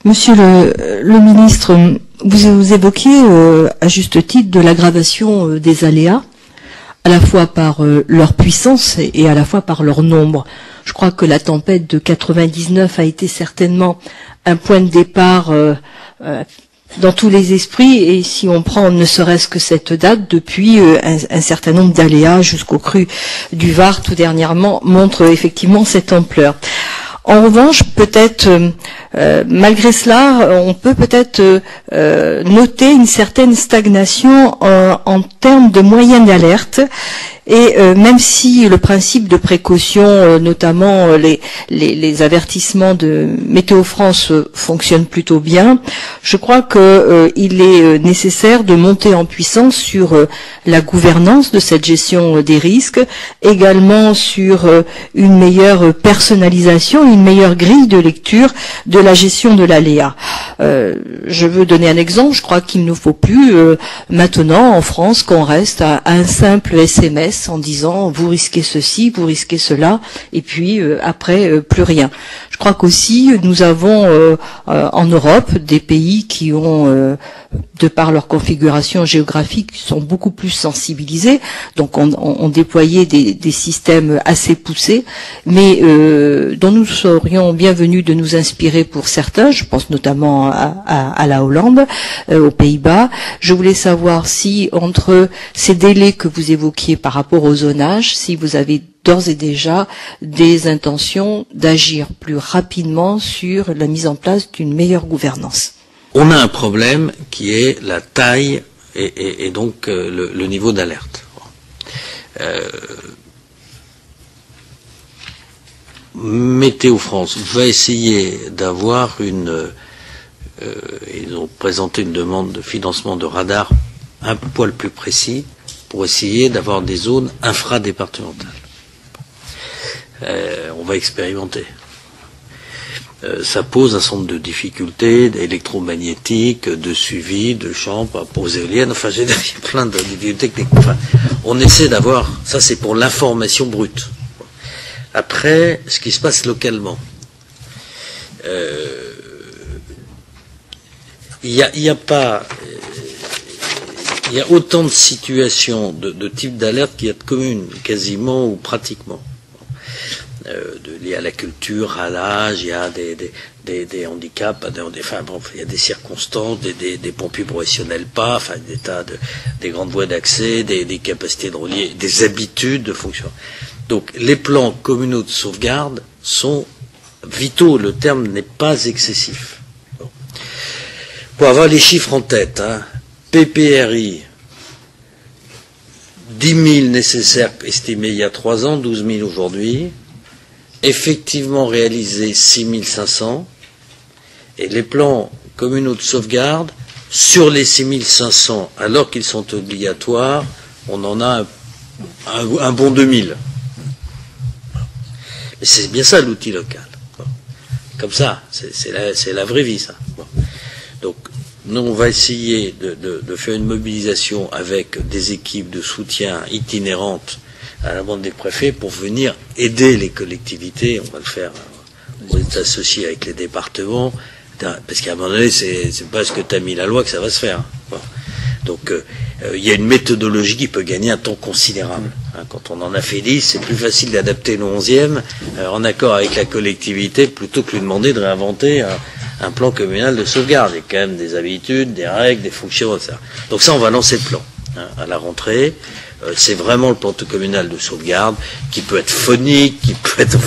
Monsieur le ministre, vous évoquiez à juste titre de l'aggravation des aléas, à la fois par leur puissance et à la fois par leur nombre. Je crois que la tempête de 99 a été certainement un point de départ dans tous les esprits, et si on prend ne serait-ce que cette date, depuis un certain nombre d'aléas jusqu'aux crues du Var tout dernièrement montrent effectivement cette ampleur. En revanche, peut-être, malgré cela, on peut peut-être noter une certaine stagnation en termes de moyens d'alerte. Et même si le principe de précaution, notamment les avertissements de Météo France fonctionnent plutôt bien, je crois qu'il est nécessaire de monter en puissance sur la gouvernance de cette gestion des risques, également sur une meilleure personnalisation, une meilleure grille de lecture de la gestion de l'aléa. Je veux donner un exemple. Je crois qu'il ne faut plus maintenant en France qu'on reste à un simple SMS en disant vous risquez ceci, vous risquez cela, et puis après plus rien. Je crois qu'aussi nous avons en Europe des pays qui ont, de par leur configuration géographique, sont beaucoup plus sensibilisés, donc on déployé des systèmes assez poussés, mais dont nous serions bienvenus de nous inspirer pour certains. Je pense notamment à la Hollande, aux Pays-Bas. Je voulais savoir si entre ces délais que vous évoquiez par rapport au zonage, si vous avez d'ores et déjà des intentions d'agir plus rapidement sur la mise en place d'une meilleure gouvernance. On a un problème qui est la taille et donc le niveau d'alerte. Météo France va essayer d'avoir ils ont présenté une demande de financement de radar un poil plus précis pour essayer d'avoir des zones infradépartementales. On va expérimenter. Ça pose un certain nombre de difficultés électromagnétiques, de suivi, de champs, pour les éoliennes. Enfin, il y a plein de difficultés techniques. Enfin, on essaie d'avoir, ça c'est pour l'information brute. Après, ce qui se passe localement. Il y a autant de situations de type d'alerte qu'il y a de communes, quasiment ou pratiquement. Liées à la culture, à l'âge, il y a des handicaps, enfin bon, il y a des circonstances, des pompiers professionnels pas, enfin des grandes voies d'accès, des capacités de relier, des habitudes de fonctionnement. Donc les plans communaux de sauvegarde sont vitaux, le terme n'est pas excessif. Bon. Pour avoir les chiffres en tête, PPRI, 10 000 nécessaires estimés il y a 3 ans, 12 000 aujourd'hui, effectivement réalisé 6 500, et les plans communaux de sauvegarde, sur les 6 500, alors qu'ils sont obligatoires, on en a un bon 2000. Mais c'est bien ça l'outil local. Comme ça, c'est la vraie vie, ça. Bon. Donc, nous, on va essayer de faire une mobilisation avec des équipes de soutien itinérantes à la bande des préfets pour venir aider les collectivités. On va le faire, on va s'associer avec les départements, parce qu'à un moment donné, c'est pas parce que tu as mis la loi que ça va se faire. Bon. Donc, il y a une méthodologie qui peut gagner un temps considérable. Quand on en a fait 10, c'est plus facile d'adapter le 11e en accord avec la collectivité plutôt que lui demander de réinventer un plan communal de sauvegarde. Il y a quand même des habitudes, des règles, des fonctionnements, etc. Donc ça, on va lancer le plan à la rentrée. C'est vraiment le plan communal de sauvegarde qui peut être phonique, qui peut être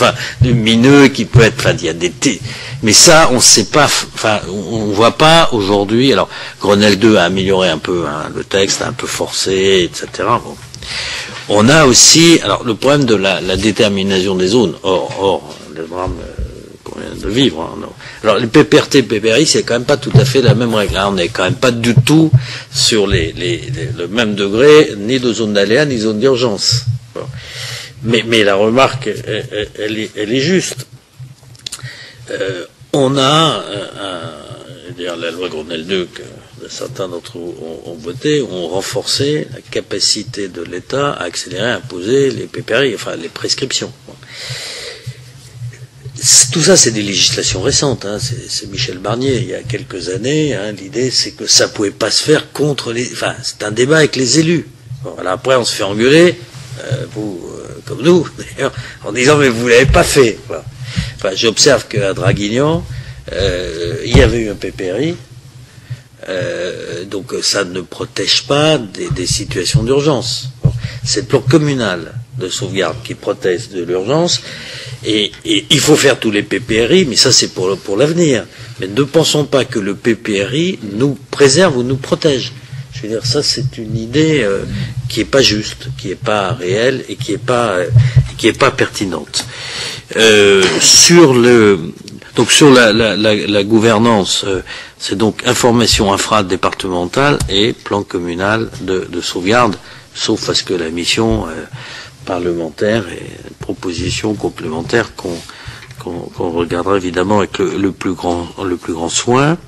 lumineux, qui peut être, il y a des mais ça on sait pas, on voit pas aujourd'hui. Alors Grenelle 2 a amélioré un peu le texte, a un peu forcé, etc. Bon. On a aussi, alors le problème de la détermination des zones, hors le drame qu'on vient de vivre. Non. Alors les PPRT, PPRI, c'est quand même pas tout à fait la même règle. On n'est quand même pas du tout sur le même degré, ni de zone d'aléa, ni de zone d'urgence. Bon. Mais la remarque, elle est juste. On a, d'ailleurs la loi Grenelle 2 que certains d'entre vous ont voté, ont renforcé la capacité de l'État à accélérer, à imposer les PPRI, enfin les prescriptions. tout ça, c'est des législations récentes. Hein. C'est Michel Barnier, il y a quelques années. Hein, l'idée, c'est que ça pouvait pas se faire contre les... Enfin, c'est un débat avec les élus. Bon, voilà, après, on se fait engueuler, comme nous, d'ailleurs, en disant, mais vous l'avez pas fait. Voilà. Enfin, j'observe qu'à Draguignan, il y avait eu un PPRI, donc ça ne protège pas des situations d'urgence. Bon, c'est le plan communal de sauvegarde qui protège de l'urgence, et il faut faire tous les PPRI, mais ça c'est pour l'avenir. Mais ne pensons pas que le PPRI nous préserve ou nous protège. Je veux dire, ça c'est une idée qui est pas juste, qui est pas réelle et qui est pas pertinente. Sur la gouvernance, c'est donc information infra-départementale et plan communal de sauvegarde, sauf à ce que la mission parlementaire et propositions complémentaires qu'on regardera évidemment avec le plus grand soin.